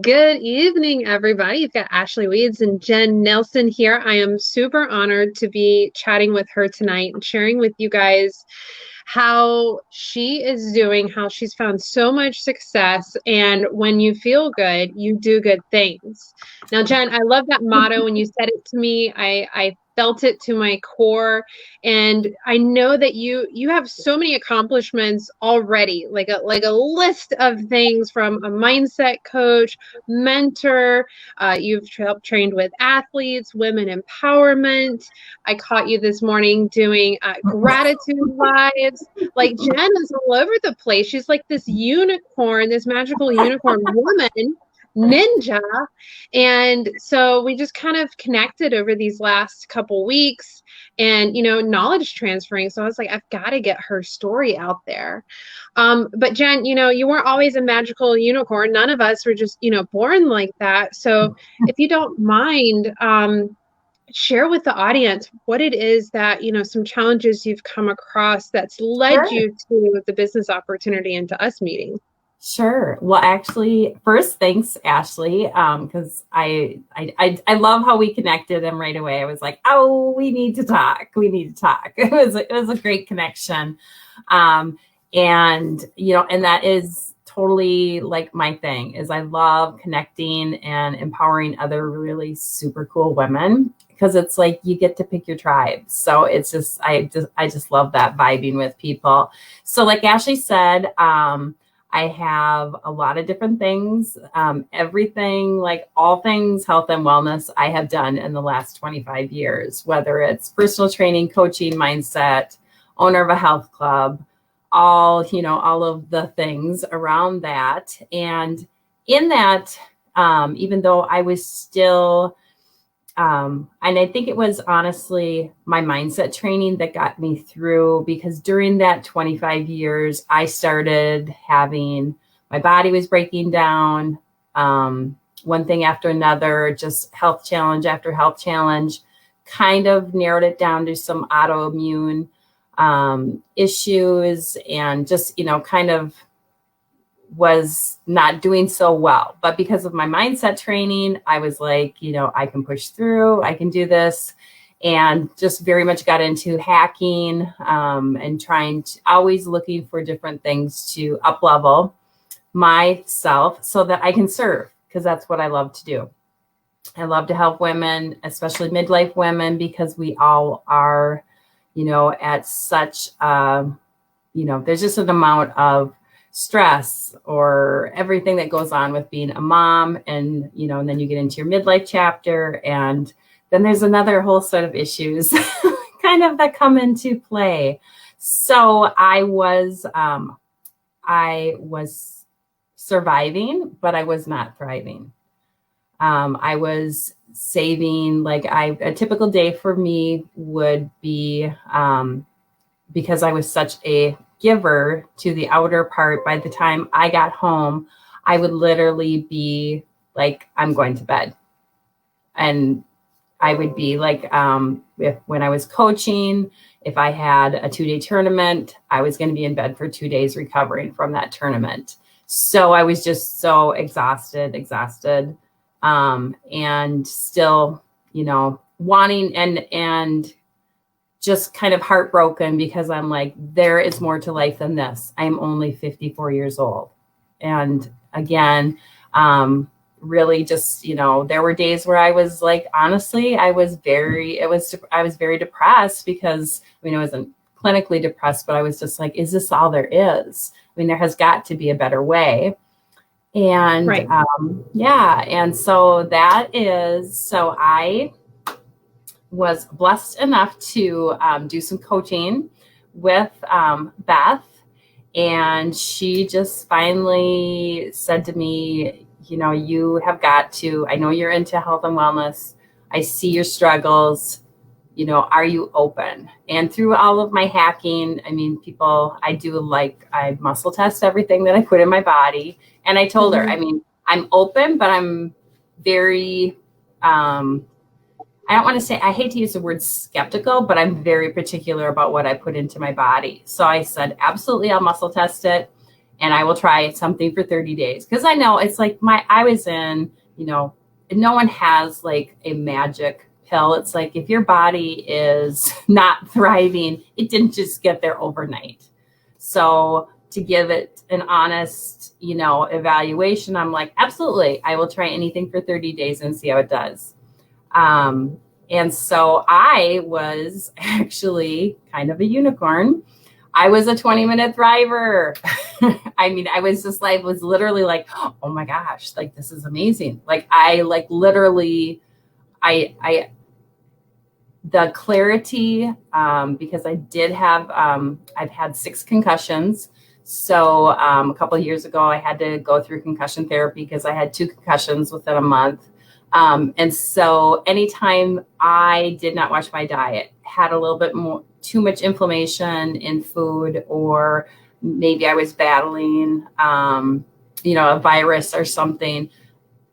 Good evening, everybody. You've got Ashley Weeds and Jen Nelson here. I am super honored to be chatting with her tonight and sharing with you guys how she is doing, how she's found so much success. And when you feel good, you do good things. Now, Jen, I love that motto. When you said it to me, I felt it to my core. And I know that you have so many accomplishments already, like a list of things, from a mindset coach, mentor. You've helped trained with athletes, women empowerment. I caught you this morning doing gratitude lives. Like, Jen is all over the place. She's like this unicorn, this magical unicorn woman, ninja. And so we just kind of connected over these last couple weeks and, knowledge transferring. So I was like, I've got to get her story out there. But Jen, you weren't always a magical unicorn. None of us were just, born like that. So if you don't mind, share with the audience what it is that, some challenges you've come across that's led Sure. you to the business opportunity and to us meeting. Sure. Well, actually, first, thanks, Ashley, because I love how we connected, and right away I was like, oh, we need to talk. We need to talk. It was a great connection, and that is totally like my thing. Is I love connecting and empowering other really super cool women, because it's like you get to pick your tribe. So it's just I just love that, vibing with people. So like Ashley said, I have a lot of different things, everything, like all things health and wellness I have done in the last 25 years, whether it's personal training, coaching, mindset, owner of a health club, all of the things around that. And in that, even though I was still, and I think it was honestly my mindset training that got me through, because during that 25 years, I started having, my body was breaking down, one thing after another, just health challenge after health challenge, kind of narrowed it down to some autoimmune issues, and just, kind of was not doing so well. But because of my mindset training, I was like, I can push through, I can do this. And just very much got into hacking, and trying to, always looking for different things to up level myself so that I can serve, because that's what I love to do. I love to help women, especially midlife women, because we all are, at such, there's just an amount of stress or everything that goes on with being a mom, and and then you get into your midlife chapter, and then there's another whole set of issues kind of that come into play. So I was surviving, but I was not thriving. I was saving, like, a typical day for me would be, because I was such a giver to the outer part, by the time I got home, I would literally be like, I'm going to bed. And I would be like, when I was coaching, if I had a 2-day tournament, I was going to be in bed for 2 days recovering from that tournament. So I was just so exhausted, and still, wanting and just kind of heartbroken, because I'm like, there is more to life than this. I'm only 54 years old. And again, really just, there were days where I was like, honestly, I was very depressed, because, I wasn't clinically depressed, but I was just like, is this all there is? There has got to be a better way. And Right. yeah. And so I was blessed enough to do some coaching with Beth. And she just finally said to me, you have got to, I know you're into health and wellness. I see your struggles. Are you open? And through all of my hacking, I muscle test everything that I put in my body. And I told her, I'm open, but I'm very, I don't want to say, I hate to use the word skeptical, but I'm very particular about what I put into my body. So I said, absolutely, I'll muscle test it. and I will try something for 30 days. Cause I know it's like I was in, no one has like a magic pill. It's like, if your body is not thriving, it didn't just get there overnight. So to give it an honest, evaluation, I'm like, absolutely, I will try anything for 30 days and see how it does. Um, and so I was actually kind of a unicorn. I was a 20-minute thriver. I mean, I was just like, was literally like, oh my gosh, like, this is amazing. Like, I like literally, the clarity, because I did have, I've had 6 concussions. So a couple of years ago, I had to go through concussion therapy because I had 2 concussions within a month. And so anytime I did not watch my diet, had a little bit more, too much inflammation in food, or maybe I was battling, a virus or something,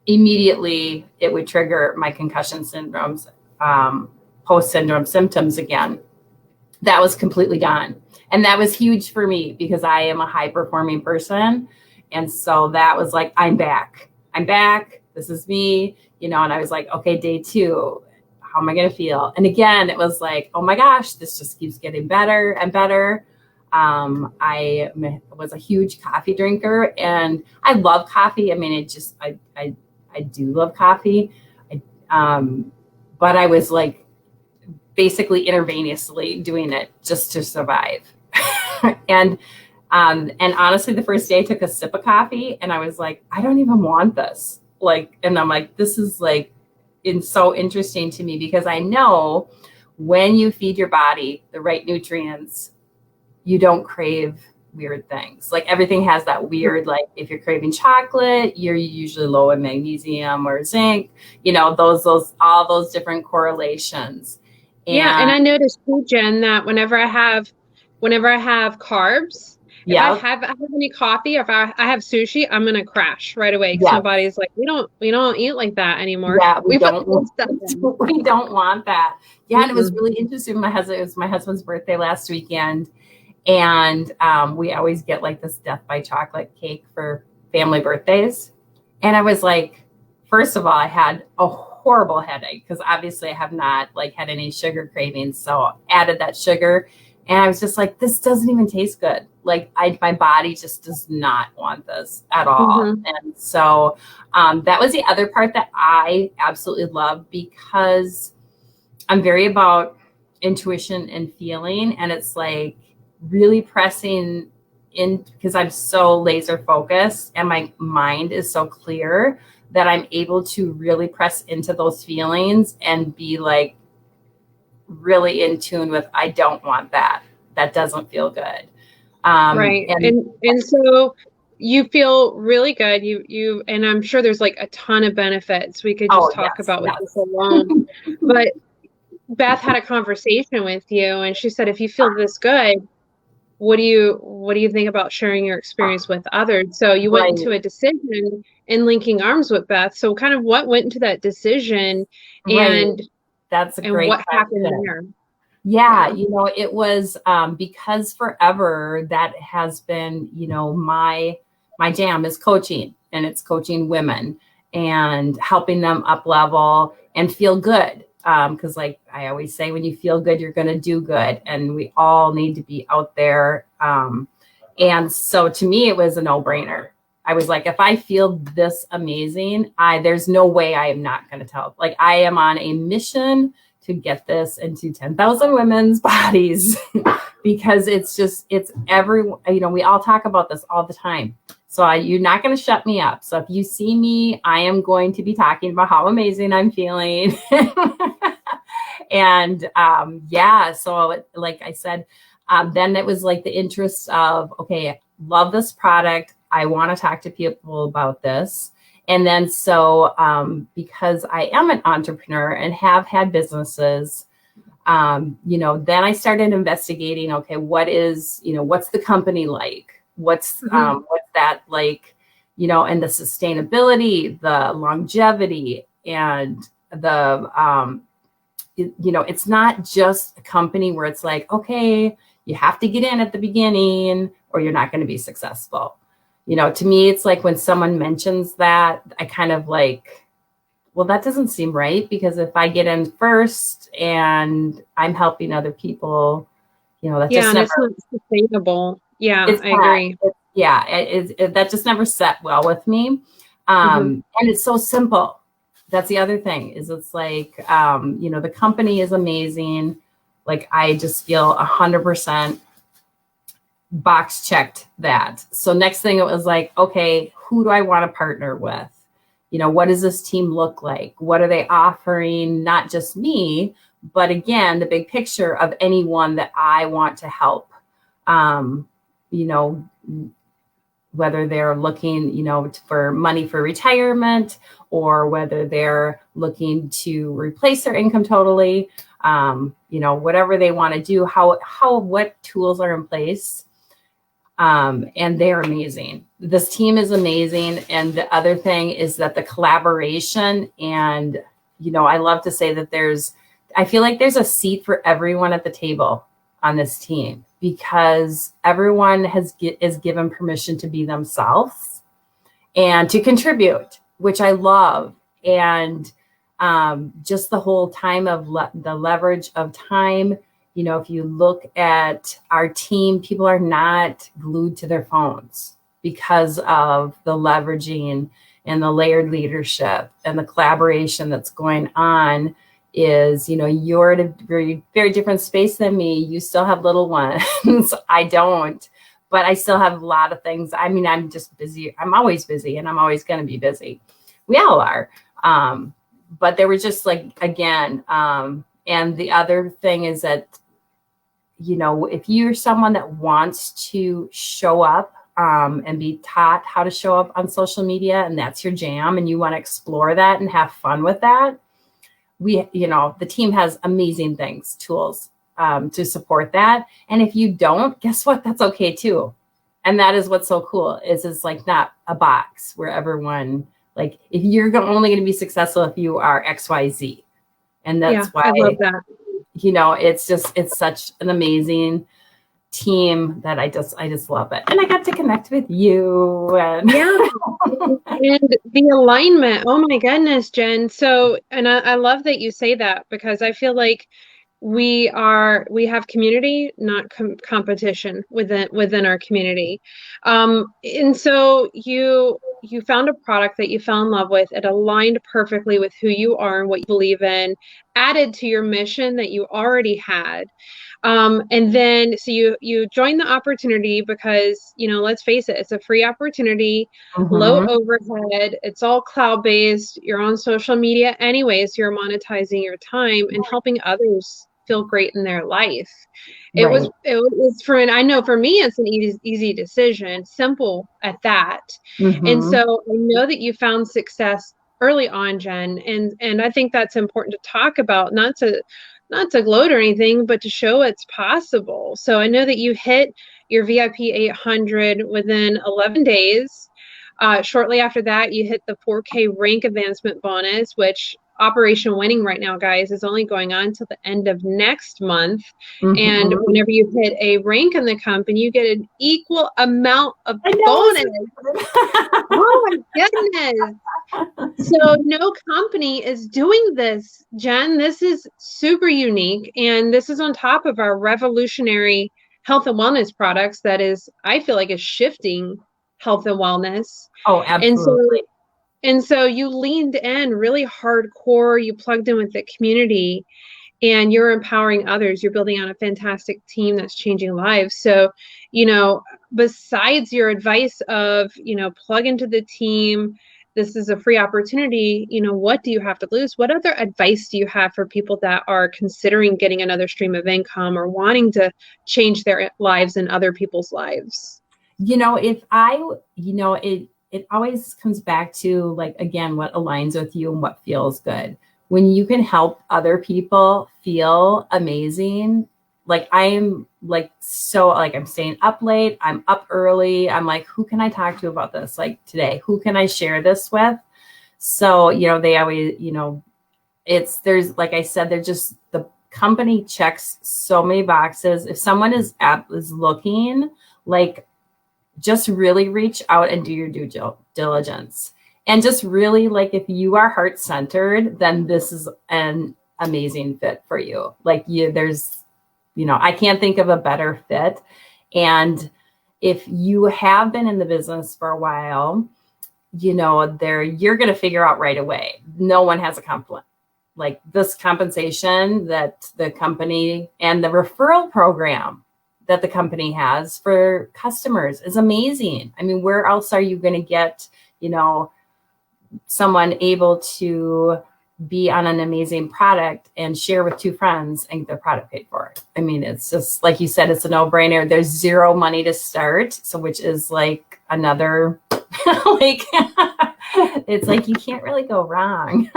immediately it would trigger my concussion syndromes, post-syndrome symptoms again. That was completely gone. And that was huge for me because I am a high-performing person. And so that was like, I'm back. This is me, and I was like, okay, day 2, how am I going to feel? And again, it was like, oh my gosh, this just keeps getting better and better. I was a huge coffee drinker, and I love coffee. I mean, I do love coffee. But I was like basically intravenously doing it just to survive. and honestly, the first day I took a sip of coffee and I was like, I don't even want this. Like, and I'm like, this is like, it's so interesting to me because I know when you feed your body the right nutrients, you don't crave weird things. Like, everything has that weird, like, if you're craving chocolate, you're usually low in magnesium or zinc, all those different correlations. Yeah, and And I noticed too, Jen, that whenever I have carbs, if I yeah, have any coffee, if I have sushi, I'm gonna crash right away because my yes, body's like, we don't eat like that anymore. yeah, we We put don't, good stuff in. we don't want that. Yeah. And it was Mm-mm. really interesting. It was my husband's birthday last weekend. And we always get like this death by chocolate cake for family birthdays. And I was like, first of all, I had a horrible headache because obviously I have not like had any sugar cravings. So added that sugar, and I was just like, this doesn't even taste good. Like, my body just does not want this at all. Mm-hmm. And so that was the other part that I absolutely love, because I'm very about intuition and feeling. And it's like really pressing in, because I'm so laser focused and my mind is so clear, that I'm able to really press into those feelings and be like really in tune with, I don't want that. That doesn't feel good. Right. And And so you feel really good. And I'm sure there's like a ton of benefits we could just oh, talk yes, about with this yes. alone. But Beth had a conversation with you and she said, if you feel this good, what do you think about sharing your experience with others? So you went Right, into a decision and linking arms with Beth. So kind of what went into that decision right. and That's a and great what happened question. there? Yeah, Yeah. it was because forever that has been, my jam is coaching, and it's coaching women and helping them up level and feel good. Because like I always say, when you feel good, you're going to do good, and we all need to be out there. And so to me, it was a no brainer. I was like, if I feel this amazing, there's no way I am not going to tell. Like, I am on a mission to get this into 10,000 women's bodies because it's every, we all talk about this all the time. So you're not going to shut me up. So if you see me, I am going to be talking about how amazing I'm feeling. And yeah, so like I said, then it was like the interest of, okay, love this product. I want to talk to people about this. And then so because I am an entrepreneur and have had businesses, then I started investigating, okay, what's the company like? Mhm. What's that like, and the sustainability, the longevity, and it's not just a company where it's like, okay, you have to get in at the beginning or you're not going to be successful. To me, it's like when someone mentions that, I kind of like, well, that doesn't seem right, because if I get in first and I'm helping other people, that Yeah, just and never, it's not sustainable. Yeah, it's I not, agree. yeah, that just never set well with me. Hmm. And it's so simple. That's the other thing, is it's like, the company is amazing. Like, I just feel 100% box checked that. So next thing, it was like, okay, who do I want to partner with? What does this team look like? What are they offering? Not just me, but again, the big picture of anyone that I want to help. Um, you know, whether they're looking, for money for retirement, or whether they're looking to replace their income totally, whatever they want to do, what tools are in place. And they're amazing. This team is amazing. And the other thing is that the collaboration, and, I love to say that I feel like there's a seat for everyone at the table on this team, because everyone is given permission to be themselves and to contribute, which I love. And just the whole time of the leverage of time. If you look at our team, people are not glued to their phones because of the leveraging and the layered leadership and the collaboration that's going on. You're at a very, very different space than me. You still have little ones. I don't, but I still have a lot of things. I mean, I'm just busy. I'm always busy, and I'm always going to be busy. We all are. But they were just like, again, and the other thing is that, if you're someone that wants to show up, and be taught how to show up on social media, and that's your jam, and you want to explore that and have fun with that, the team has amazing tools, to support that. And if you don't, guess what? That's okay too. And that is what's so cool, is it's like not a box where everyone, like, if you're only going to be successful if you are XYZ. And Yeah, that's why, I love that. it's such an amazing team that I just love it. And I got to connect with you, and Yeah. And the alignment. Oh my goodness, Jen. So, and I love that you say that, because I feel like we have community, not competition within our community. And so you found a product that you fell in love with. It aligned perfectly with who you are and what you believe in, added to your mission that you already had. And then so you join the opportunity because, let's face it, it's a free opportunity, low Mhm. overhead, it's all cloud-based, you're on social media anyways, you're monetizing your time and helping others feel great in their life. Right. It was and I know for me it's an easy decision, simple at that. And so Mhm. I know that you found success early on, Jen, and I think that's important to talk about, not to gloat or anything, but to show it's possible. So I know that you hit your VIP 800 within 11 days. Shortly after that, you hit the 4K rank advancement bonus, which Operation Winning right now, guys, is only going on till the end of next month. And Mhm. whenever you hit a rank in the company, you get an equal amount of I know bonus. this Oh my goodness. So no company is doing this, Jen. This is super unique. And this is on top of our revolutionary health and wellness products that is, I feel like, is shifting health and wellness. Oh, And so absolutely. and so you leaned in really hardcore, you plugged in with the community, and you're empowering others. You're building on a fantastic team that's changing lives. So, you know, besides your advice of, plug into the team, this is a free opportunity, what do you have to lose? What other advice do you have for people that are considering getting another stream of income or wanting to change their lives and other people's lives? If I, it always comes back to, like, again, what aligns with you and what feels good. When you can help other people feel amazing, like, I'm like, so, like, I'm staying up late, I'm up early. I'm like, who can I talk to about this? Like, today, who can I share this with? So, they always, there's, like I said, they're just, the company checks so many boxes. If someone is looking, like, just really reach out and do your due diligence. And just really, like, if you are heart centered, then this is an amazing fit for you. Like, there's, I can't think of a better fit. And if you have been in the business for a while, you're going to figure out right away. No one has a compliment like this compensation that the company and the referral program that the company has for customers is amazing. I mean, where else are you going to get, someone able to be on an amazing product and share with two friends and get their product paid for? I mean, it's just like you said, it's a no-brainer. There's zero money to start. So which is like another, like, it's like, you can't really go wrong.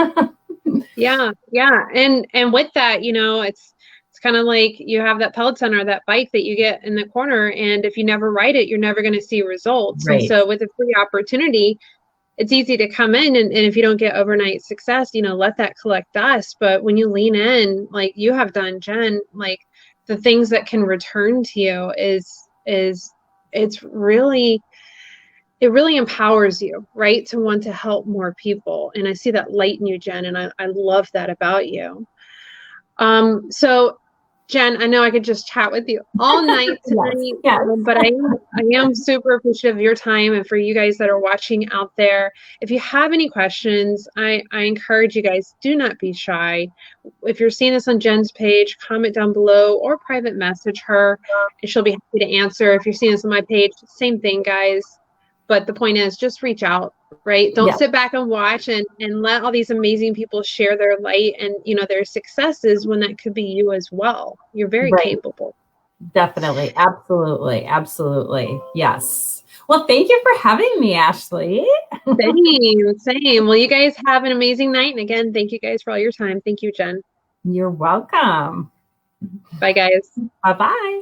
Yeah, yeah. And with that, it's kind of like you have that Peloton or that bike that you get in the corner, and if you never ride it, you're never going to see results. And Right. so with a free opportunity, it's easy to come in and if you don't get overnight success, let that collect dust. But when you lean in, like you have done, Jen, like the things that can return to you is it's really it really empowers you, right? To want to help more people. And I see that light in you, Jen, and I love that about you. So Jen, I know I could just chat with you all night Yes. tonight, Yes. but I am super appreciative of your time and for you guys that are watching out there. If you have any questions, I encourage you guys, do not be shy. If you're seeing this on Jen's page, comment down below or private message her, and she'll be happy to answer. If you're seeing this on my page, same thing, guys. But the point is, just reach out, right? Don't Yes. sit back and watch and let all these amazing people share their light and their successes when that could be you as well. You're very Right. capable. Definitely. Absolutely. Absolutely. Yes. Well, thank you for having me, Ashley. Same. Well, you guys have an amazing night. And again, thank you guys for all your time. Thank you, Jen. You're welcome. Bye, guys. Bye bye.